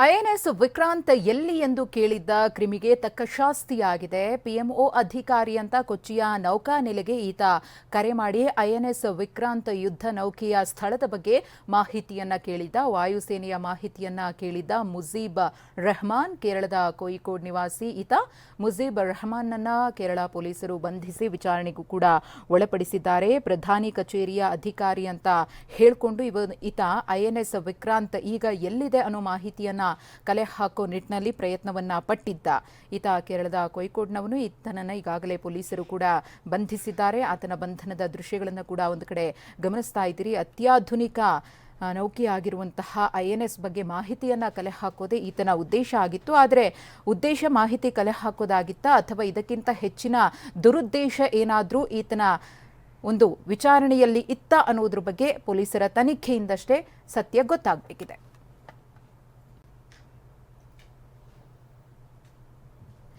INS Vikrant ಎಲ್ಲಿ ಎಂದು ಕೇಳಿದ್ದ ಕ್ರಿಮಿಗೆ ತಕ್ಕ ಶಾಸ್ತಿಯಾಗಿದೆ. ಪಿಎಂಒ ಅಧಿಕಾರಿ ಅಂತ ಕೊಚ್ಚಿಯ ನೌಕಾನೆಲೆಗೆ ಈತ ಕರೆ ಮಾಡಿ ಐಎನ್ಎಸ್ ವಿಕ್ರಾಂತ್ ಯುದ್ಧ ನೌಕೆಯ ಸ್ಥಳದ ಬಗ್ಗೆ ಮಾಹಿತಿಯನ್ನ ಕೇಳಿದ್ದ. ವಾಯುಸೇನೆಯ ಮಾಹಿತಿಯನ್ನ ಕೇಳಿದ್ದ ಮುಜೀಬ್ ರೆಹಮಾನ್, ಕೇರಳದ ಕೋಯಿಕೋಡ್ ನಿವಾಸಿ ಈತ. ಮುಜೀಬ್ ರೆಹಮಾನ್ನನ್ನ ಕೇರಳ ಪೊಲೀಸರು ಬಂಧಿಸಿ ವಿಚಾರಣೆಗೂ ಕೂಡ ಒಳಪಡಿಸಿದ್ದಾರೆ. ಪ್ರಧಾನಿ ಕಚೇರಿಯ ಅಧಿಕಾರಿ ಅಂತ ಹೇಳಿಕೊಂಡು ಈತ ಐಎನ್ಎಸ್ ವಿಕ್ರಾಂತ್ ಈಗ ಎಲ್ಲಿದೆ ಅನ್ನೋ ಮಾಹಿತಿಯನ್ನ ಕಲೆ ಹಾಕೋ ನಿಟ್ಟಿನಲ್ಲಿ ಪ್ರಯತ್ನವನ್ನ ಪಟ್ಟಿದ್ದ. ಈತ ಕೇರಳದ ಕೋಯಿಕೋಡ್ನವನು. ಈತನನ್ನ ಈಗಾಗಲೇ ಪೊಲೀಸರು ಕೂಡ ಬಂಧಿಸಿದ್ದಾರೆ. ಆತನ ಬಂಧನದ ದೃಶ್ಯಗಳನ್ನು ಕೂಡ ಒಂದು ಕಡೆ ಗಮನಿಸ್ತಾ ಇದ್ದೀರಿ. ಅತ್ಯಾಧುನಿಕ ನೌಕೆ ಆಗಿರುವಂತಹ ಐಎನ್ಎಸ್ ಬಗ್ಗೆ ಮಾಹಿತಿಯನ್ನ ಕಲೆ ಹಾಕೋದೇ ಈತನ ಉದ್ದೇಶ ಆಗಿತ್ತು. ಆದರೆ ಉದ್ದೇಶ ಮಾಹಿತಿ ಕಲೆ ಹಾಕೋದಾಗಿತ್ತ ಅಥವಾ ಇದಕ್ಕಿಂತ ಹೆಚ್ಚಿನ ದುರುದ್ದೇಶ ಏನಾದರೂ ಈತನ ಒಂದು ವಿಚಾರಣೆಯಲ್ಲಿ ಇತ್ತ ಅನ್ನೋದ್ರ ಬಗ್ಗೆ ಪೊಲೀಸರ ತನಿಖೆಯಿಂದಷ್ಟೇ ಸತ್ಯ ಗೊತ್ತಾಗಬೇಕಿದೆ.